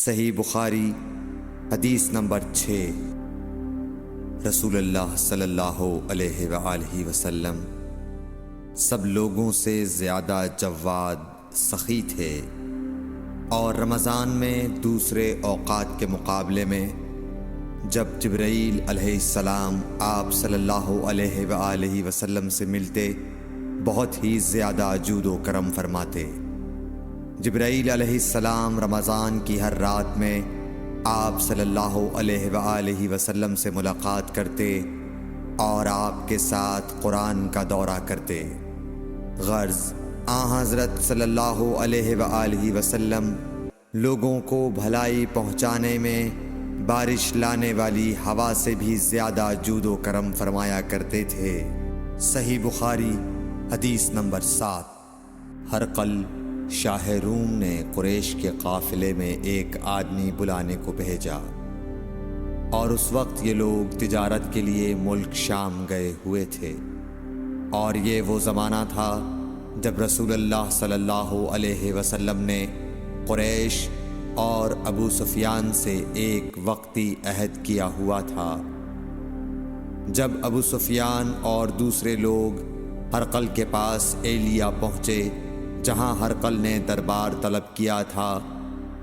صحیح بخاری حدیث نمبر 6۔ رسول اللہ صلی اللہ علیہ وآلہ وسلم سب لوگوں سے زیادہ جواد سخی تھے، اور رمضان میں دوسرے اوقات کے مقابلے میں جب جبرائیل علیہ السلام آپ صلی اللہ علیہ وآلہ وسلم سے ملتے بہت ہی زیادہ جود و کرم فرماتے۔ جبرائیل علیہ السلام رمضان کی ہر رات میں آپ صلی اللہ علیہ وآلہ وسلم سے ملاقات کرتے اور آپ کے ساتھ قرآن کا دورہ کرتے۔ غرض حضرت صلی اللہ علیہ وآلہ وسلم لوگوں کو بھلائی پہنچانے میں بارش لانے والی ہوا سے بھی زیادہ جود و کرم فرمایا کرتے تھے۔ صحیح بخاری حدیث نمبر 7۔ ہرقل شاہ روم نے قریش کے قافلے میں ایک آدمی بلانے کو بھیجا، اور اس وقت یہ لوگ تجارت کے لیے ملک شام گئے ہوئے تھے، اور یہ وہ زمانہ تھا جب رسول اللہ صلی اللہ علیہ وسلم نے قریش اور ابو سفیان سے ایک وقتی عہد کیا ہوا تھا۔ جب ابو سفیان اور دوسرے لوگ ہرقل کے پاس ایلیا پہنچے جہاں ہرقل نے دربار طلب کیا تھا،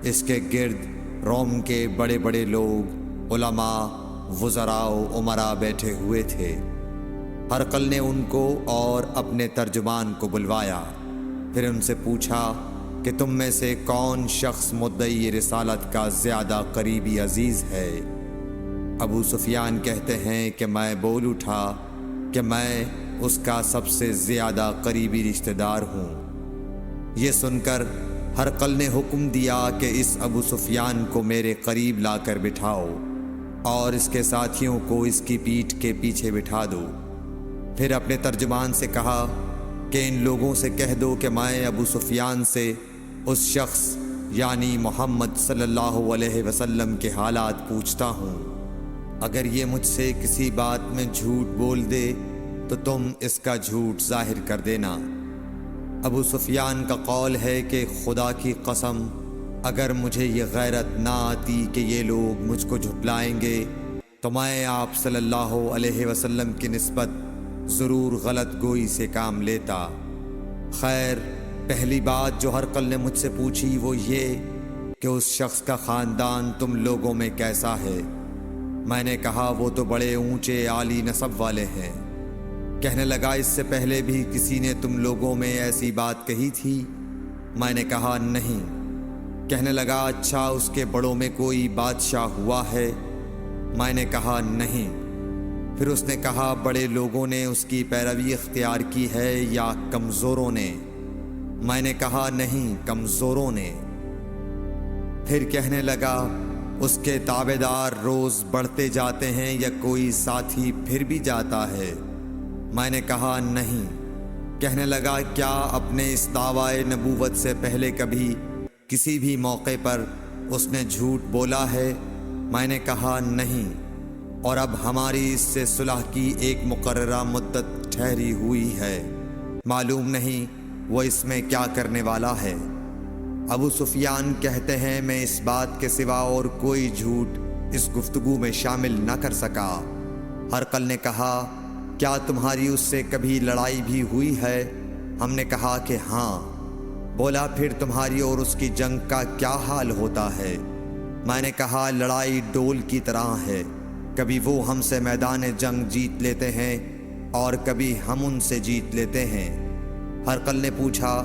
اس کے گرد روم کے بڑے بڑے لوگ، علماء، وزراء و امراء بیٹھے ہوئے تھے۔ ہرقل نے ان کو اور اپنے ترجمان کو بلوایا، پھر ان سے پوچھا کہ تم میں سے کون شخص مدعی رسالت کا زیادہ قریبی عزیز ہے؟ ابو سفیان کہتے ہیں کہ میں بول اٹھا کہ میں اس کا سب سے زیادہ قریبی رشتہ دار ہوں۔ یہ سن کر ہرقل نے حکم دیا کہ اس ابو سفیان کو میرے قریب لا کر بٹھاؤ اور اس کے ساتھیوں کو اس کی پیٹھ کے پیچھے بٹھا دو۔ پھر اپنے ترجمان سے کہا کہ ان لوگوں سے کہہ دو کہ میں ابو سفیان سے اس شخص یعنی محمد صلی اللہ علیہ وسلم کے حالات پوچھتا ہوں۔ اگر یہ مجھ سے کسی بات میں جھوٹ بول دے تو تم اس کا جھوٹ ظاہر کر دینا۔ ابو سفیان کا قول ہے کہ خدا کی قسم اگر مجھے یہ غیرت نہ آتی کہ یہ لوگ مجھ کو جھٹلائیں گے تو میں آپ صلی اللہ علیہ وسلم کی نسبت ضرور غلط گوئی سے کام لیتا۔ خیر، پہلی بات جو ہرقل نے مجھ سے پوچھی وہ یہ کہ اس شخص کا خاندان تم لوگوں میں کیسا ہے؟ میں نے کہا وہ تو بڑے اونچے عالی نسب والے ہیں۔ کہنے لگا اس سے پہلے بھی کسی نے تم لوگوں میں ایسی بات کہی تھی؟ میں نے کہا نہیں۔ کہنے لگا اچھا اس کے بڑوں میں کوئی بادشاہ ہوا ہے؟ میں نے کہا نہیں۔ پھر اس نے کہا بڑے لوگوں نے اس کی پیروی اختیار کی ہے یا کمزوروں نے؟ میں نے کہا نہیں، کمزوروں نے۔ پھر کہنے لگا اس کے تابعدار روز بڑھتے جاتے ہیں یا کوئی ساتھی پھر بھی جاتا ہے؟ میں نے کہا نہیں۔ کہنے لگا کیا اپنے اس دعوی نبوت سے پہلے کبھی کسی بھی موقع پر اس نے جھوٹ بولا ہے؟ میں نے کہا نہیں، اور اب ہماری اس سے صلح کی ایک مقررہ مدت ٹھہری ہوئی ہے، معلوم نہیں وہ اس میں کیا کرنے والا ہے۔ ابو سفیان کہتے ہیں میں اس بات کے سوا اور کوئی جھوٹ اس گفتگو میں شامل نہ کر سکا۔ ہرقل نے کہا کیا تمہاری اس سے کبھی لڑائی بھی ہوئی ہے؟ ہم نے کہا کہ ہاں۔ بولا پھر تمہاری اور اس کی جنگ کا کیا حال ہوتا ہے؟ میں نے کہا لڑائی ڈول کی طرح ہے، کبھی وہ ہم سے میدان جنگ جیت لیتے ہیں اور کبھی ہم ان سے جیت لیتے ہیں۔ ہرقل نے پوچھا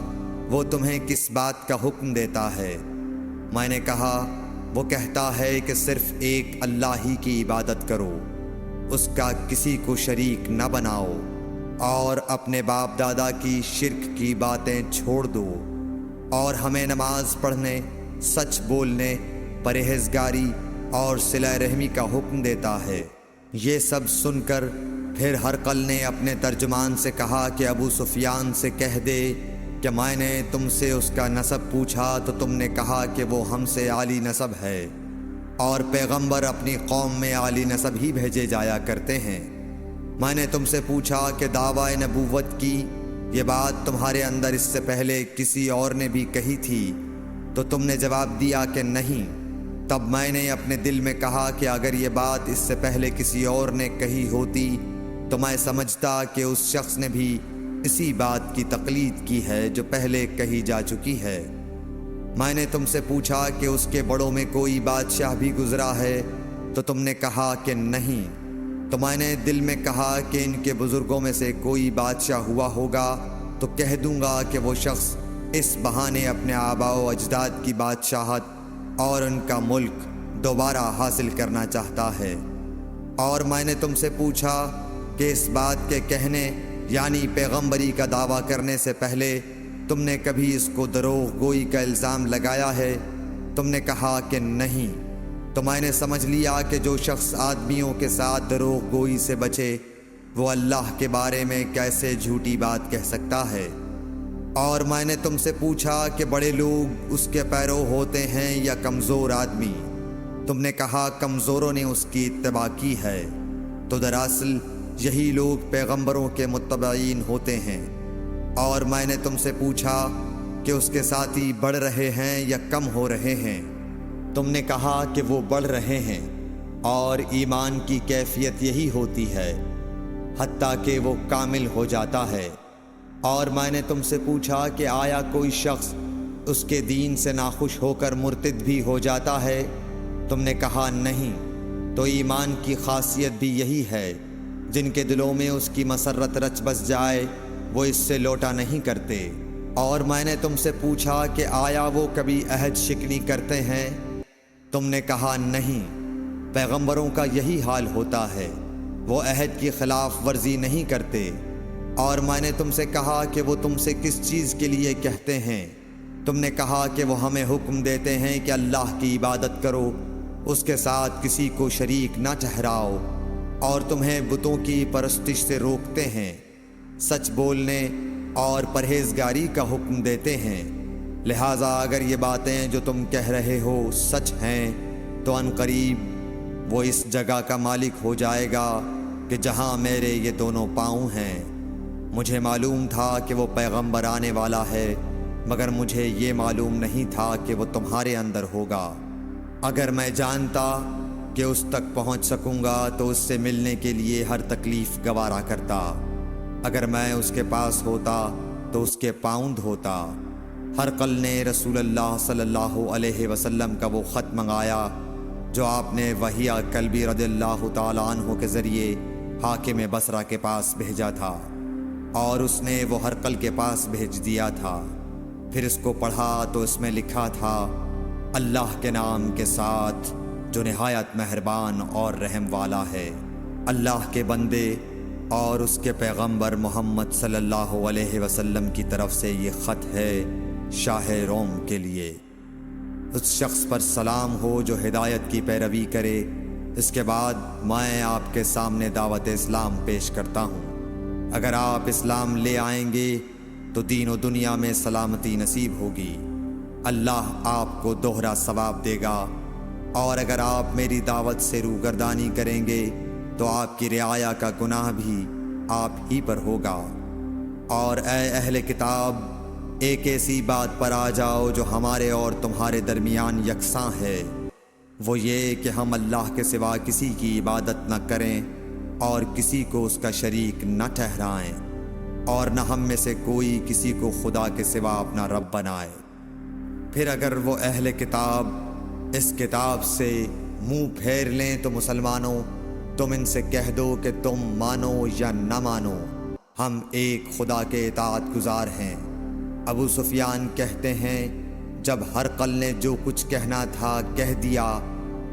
وہ تمہیں کس بات کا حکم دیتا ہے؟ میں نے کہا وہ کہتا ہے کہ صرف ایک اللہ ہی کی عبادت کرو، اس کا کسی کو شریک نہ بناؤ، اور اپنے باپ دادا کی شرک کی باتیں چھوڑ دو، اور ہمیں نماز پڑھنے، سچ بولنے، پرہیزگاری اور صلہ رحمی کا حکم دیتا ہے۔ یہ سب سن کر پھر ہرقل نے اپنے ترجمان سے کہا کہ ابو سفیان سے کہہ دے کہ میں نے تم سے اس کا نسب پوچھا تو تم نے کہا کہ وہ ہم سے عالی نسب ہے، اور پیغمبر اپنی قوم میں عالی نسب ہی بھیجے جایا کرتے ہیں۔ میں نے تم سے پوچھا کہ دعوی نبوت کی یہ بات تمہارے اندر اس سے پہلے کسی اور نے بھی کہی تھی تو تم نے جواب دیا کہ نہیں۔ تب میں نے اپنے دل میں کہا کہ اگر یہ بات اس سے پہلے کسی اور نے کہی ہوتی تو میں سمجھتا کہ اس شخص نے بھی اسی بات کی تقلید کی ہے جو پہلے کہی جا چکی ہے۔ میں نے تم سے پوچھا کہ اس کے بڑوں میں کوئی بادشاہ بھی گزرا ہے تو تم نے کہا کہ نہیں۔ تو میں نے دل میں کہا کہ ان کے بزرگوں میں سے کوئی بادشاہ ہوا ہوگا تو کہہ دوں گا کہ وہ شخص اس بہانے اپنے آباء و اجداد کی بادشاہت اور ان کا ملک دوبارہ حاصل کرنا چاہتا ہے۔ اور میں نے تم سے پوچھا کہ اس بات کے کہنے یعنی پیغمبری کا دعویٰ کرنے سے پہلے تم نے کبھی اس کو دروغ گوئی کا الزام لگایا ہے؟ تم نے کہا کہ نہیں۔ تو میں نے سمجھ لیا کہ جو شخص آدمیوں کے ساتھ دروغ گوئی سے بچے وہ اللہ کے بارے میں کیسے جھوٹی بات کہہ سکتا ہے۔ اور میں نے تم سے پوچھا کہ بڑے لوگ اس کے پیرو ہوتے ہیں یا کمزور آدمی؟ تم نے کہا کمزوروں نے اس کی اتباع کی ہے۔ تو دراصل یہی لوگ پیغمبروں کے متبعین ہوتے ہیں۔ اور میں نے تم سے پوچھا کہ اس کے ساتھی بڑھ رہے ہیں یا کم ہو رہے ہیں؟ تم نے کہا کہ وہ بڑھ رہے ہیں، اور ایمان کی کیفیت یہی ہوتی ہے حتیٰ کہ وہ کامل ہو جاتا ہے۔ اور میں نے تم سے پوچھا کہ آیا کوئی شخص اس کے دین سے ناخوش ہو کر مرتد بھی ہو جاتا ہے؟ تم نے کہا نہیں۔ تو ایمان کی خاصیت بھی یہی ہے، جن کے دلوں میں اس کی مسرت رچ بس جائے وہ اس سے لوٹا نہیں کرتے۔ اور میں نے تم سے پوچھا کہ آیا وہ کبھی عہد شکنی کرتے ہیں؟ تم نے کہا نہیں۔ پیغمبروں کا یہی حال ہوتا ہے، وہ عہد کی خلاف ورزی نہیں کرتے۔ اور میں نے تم سے کہا کہ وہ تم سے کس چیز کے لیے کہتے ہیں؟ تم نے کہا کہ وہ ہمیں حکم دیتے ہیں کہ اللہ کی عبادت کرو، اس کے ساتھ کسی کو شریک نہ ٹھہراؤ، اور تمہیں بتوں کی پرستش سے روکتے ہیں، سچ بولنے اور پرہیزگاری کا حکم دیتے ہیں۔ لہٰذا اگر یہ باتیں جو تم کہہ رہے ہو سچ ہیں تو ان قریب وہ اس جگہ کا مالک ہو جائے گا کہ جہاں میرے یہ دونوں پاؤں ہیں۔ مجھے معلوم تھا کہ وہ پیغمبر آنے والا ہے، مگر مجھے یہ معلوم نہیں تھا کہ وہ تمہارے اندر ہوگا۔ اگر میں جانتا کہ اس تک پہنچ سکوں گا تو اس سے ملنے کے لیے ہر تکلیف گوارا کرتا۔ اگر میں اس کے پاس ہوتا تو اس کے پاؤں دھوتا۔ ہرقل نے رسول اللہ صلی اللہ علیہ وسلم کا وہ خط منگایا جو آپ نے وحیہ کلبی رضی اللہ تعالیٰ عنہ کے ذریعے حاکم بصرہ کے پاس بھیجا تھا، اور اس نے وہ ہرقل کے پاس بھیج دیا تھا۔ پھر اس کو پڑھا تو اس میں لکھا تھا، اللہ کے نام کے ساتھ جو نہایت مہربان اور رحم والا ہے۔ اللہ کے بندے اور اس کے پیغمبر محمد صلی اللہ علیہ وسلم کی طرف سے یہ خط ہے شاہ روم کے لیے۔ اس شخص پر سلام ہو جو ہدایت کی پیروی کرے۔ اس کے بعد میں آپ کے سامنے دعوت اسلام پیش کرتا ہوں۔ اگر آپ اسلام لے آئیں گے تو دین و دنیا میں سلامتی نصیب ہوگی، اللہ آپ کو دوہرا ثواب دے گا، اور اگر آپ میری دعوت سے روگردانی کریں گے تو آپ کی رعایا کا گناہ بھی آپ ہی پر ہوگا۔ اور اے اہل کتاب، ایک ایسی بات پر آ جاؤ جو ہمارے اور تمہارے درمیان یکساں ہے، وہ یہ کہ ہم اللہ کے سوا کسی کی عبادت نہ کریں اور کسی کو اس کا شریک نہ ٹھہرائیں، اور نہ ہم میں سے کوئی کسی کو خدا کے سوا اپنا رب بنائے۔ پھر اگر وہ اہل کتاب اس کتاب سے منہ پھیر لیں تو مسلمانوں، تم ان سے کہہ دو کہ تم مانو یا نہ مانو، ہم ایک خدا کے اطاعت گزار ہیں۔ ابو سفیان کہتے ہیں، جب ہرقل نے جو کچھ کہنا تھا کہہ دیا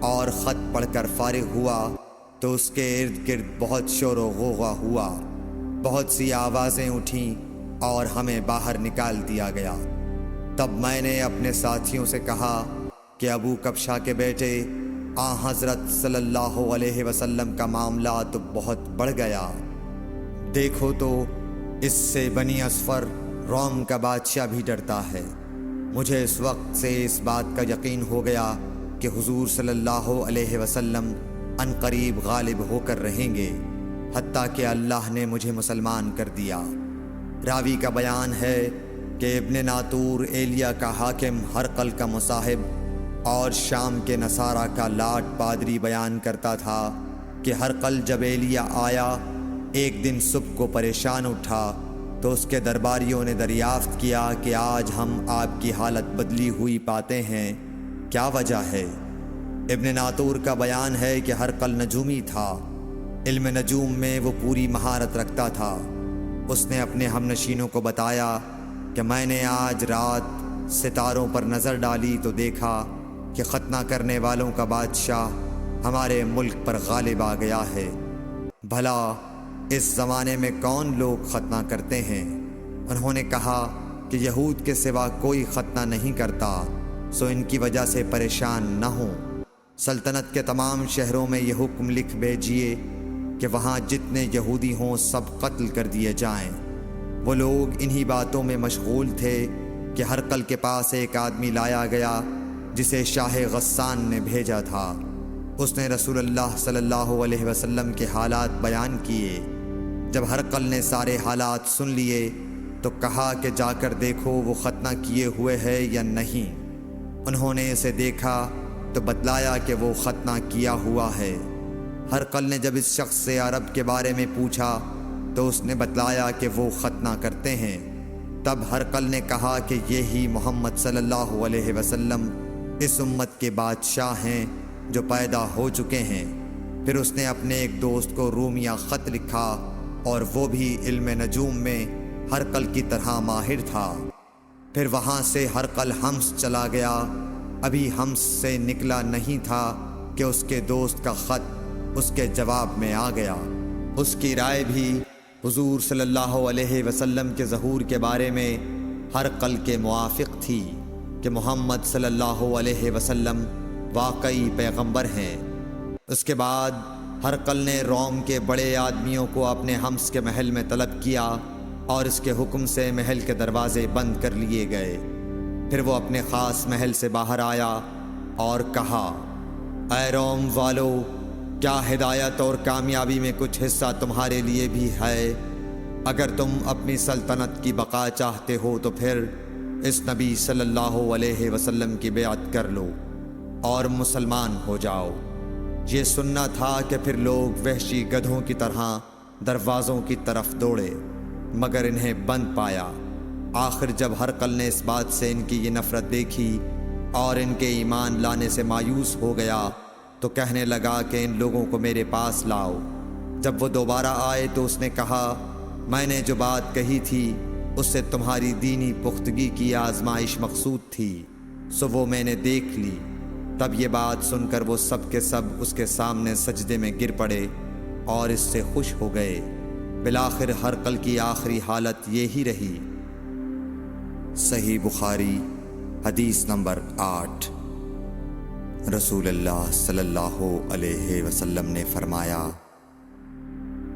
اور خط پڑھ کر فارغ ہوا تو اس کے ارد گرد بہت شور و غوغا ہوا، بہت سی آوازیں اٹھیں اور ہمیں باہر نکال دیا گیا۔ تب میں نے اپنے ساتھیوں سے کہا کہ ابو کبشہ کے بیٹے حضرت صلی اللہ علیہ وسلم کا معاملہ تو بہت بڑھ گیا۔ دیکھو تو اس سے بنی اصفر روم کا بادشاہ بھی ڈرتا ہے۔ مجھے اس وقت سے اس بات کا یقین ہو گیا کہ حضور صلی اللہ علیہ وسلم ان قریب غالب ہو کر رہیں گے، حتیٰ کہ اللہ نے مجھے مسلمان کر دیا۔ راوی کا بیان ہے کہ ابن ناطور ایلیا کا حاکم ہرقل کا مصاحب اور شام کے نصارہ کا لاٹ پادری بیان کرتا تھا کہ ہرقل جب ایلیا آیا ایک دن صبح کو پریشان اٹھا تو اس کے درباریوں نے دریافت کیا کہ آج ہم آپ کی حالت بدلی ہوئی پاتے ہیں، کیا وجہ ہے؟ ابن ناطور کا بیان ہے کہ ہرقل نجومی تھا، علم نجوم میں وہ پوری مہارت رکھتا تھا۔ اس نے اپنے ہم نشینوں کو بتایا کہ میں نے آج رات ستاروں پر نظر ڈالی تو دیکھا کہ ختنہ کرنے والوں کا بادشاہ ہمارے ملک پر غالب آ گیا ہے۔ بھلا اس زمانے میں کون لوگ ختنہ کرتے ہیں؟ انہوں نے کہا کہ یہود کے سوا کوئی ختنہ نہیں کرتا، سو ان کی وجہ سے پریشان نہ ہوں۔ سلطنت کے تمام شہروں میں یہ حکم لکھ بھیجیے کہ وہاں جتنے یہودی ہوں سب قتل کر دیے جائیں۔ وہ لوگ انہی باتوں میں مشغول تھے کہ ہرقل کے پاس ایک آدمی لایا گیا جسے شاہ غسان نے بھیجا تھا۔ اس نے رسول اللہ صلی اللہ علیہ وسلم کے حالات بیان کیے۔ جب ہرقل نے سارے حالات سن لیے تو کہا کہ جا کر دیکھو وہ ختنہ کیے ہوئے ہے یا نہیں۔ انہوں نے اسے دیکھا تو بتلایا کہ وہ ختنہ کیا ہوا ہے۔ ہرقل نے جب اس شخص سے عرب کے بارے میں پوچھا تو اس نے بتلایا کہ وہ ختنہ کرتے ہیں۔ تب ہرقل نے کہا کہ یہی محمد صلی اللہ علیہ وسلم اس امت کے بادشاہ ہیں جو پیدا ہو چکے ہیں۔ پھر اس نے اپنے ایک دوست کو رومیہ خط لکھا اور وہ بھی علم نجوم میں ہرقل کی طرح ماہر تھا۔ پھر وہاں سے ہرقل حمص چلا گیا۔ ابھی حمص سے نکلا نہیں تھا کہ اس کے دوست کا خط اس کے جواب میں آ گیا۔ اس کی رائے بھی حضور صلی اللہ علیہ وسلم کے ظہور کے بارے میں ہرقل کے موافق تھی کہ محمد صلی اللہ علیہ وسلم واقعی پیغمبر ہیں۔ اس کے بعد ہرقل نے روم کے بڑے آدمیوں کو اپنے حمص کے محل میں طلب کیا اور اس کے حکم سے محل کے دروازے بند کر لیے گئے۔ پھر وہ اپنے خاص محل سے باہر آیا اور کہا، اے روم والو، کیا ہدایت اور کامیابی میں کچھ حصہ تمہارے لیے بھی ہے؟ اگر تم اپنی سلطنت کی بقا چاہتے ہو تو پھر اس نبی صلی اللہ علیہ وسلم کی بیعت کر لو اور مسلمان ہو جاؤ۔ یہ سننا تھا کہ پھر لوگ وحشی گدھوں کی طرح دروازوں کی طرف دوڑے، مگر انہیں بند پایا۔ آخر جب ہرقل نے اس بات سے ان کی یہ نفرت دیکھی اور ان کے ایمان لانے سے مایوس ہو گیا تو کہنے لگا کہ ان لوگوں کو میرے پاس لاؤ۔ جب وہ دوبارہ آئے تو اس نے کہا، میں نے جو بات کہی تھی اس سے تمہاری دینی پختگی کی آزمائش مقصود تھی، سو وہ میں نے دیکھ لی۔ تب یہ بات سن کر وہ سب کے سب اس کے سامنے سجدے میں گر پڑے اور اس سے خوش ہو گئے۔ بالآخر ہرقل کی آخری حالت یہی رہی۔ صحیح بخاری حدیث نمبر 8۔ رسول اللہ صلی اللہ علیہ وسلم نے فرمایا،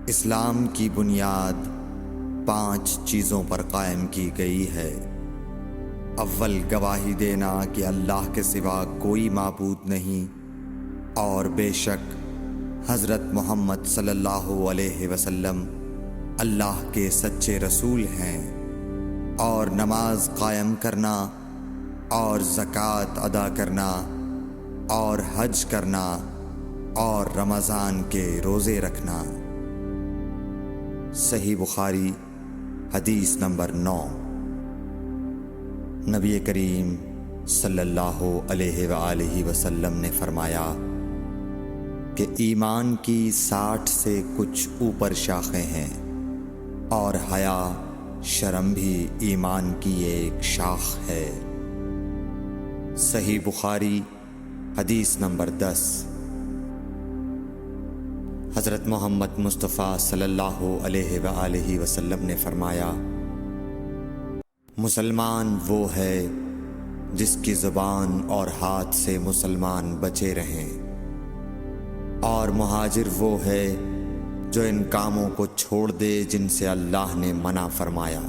اسلام کی بنیاد 5 چیزوں پر قائم کی گئی ہے۔ اول، گواہی دینا کہ اللہ کے سوا کوئی معبود نہیں اور بے شک حضرت محمد صلی اللہ علیہ وسلم اللہ کے سچے رسول ہیں، اور نماز قائم کرنا اور زکوٰۃ ادا کرنا اور حج کرنا اور رمضان کے روزے رکھنا۔ صحیح بخاری حدیث نمبر 9۔ نبی کریم صلی اللہ علیہ وآلہ وسلم نے فرمایا کہ ایمان کی 60 سے کچھ اوپر شاخیں ہیں، اور حیا شرم بھی ایمان کی ایک شاخ ہے۔ صحیح بخاری حدیث نمبر 10۔ حضرت محمد مصطفیٰ صلی اللہ علیہ وآلہ وسلم نے فرمایا، مسلمان وہ ہے جس کی زبان اور ہاتھ سے مسلمان بچے رہیں، اور مہاجر وہ ہے جو ان کاموں کو چھوڑ دے جن سے اللہ نے منع فرمایا۔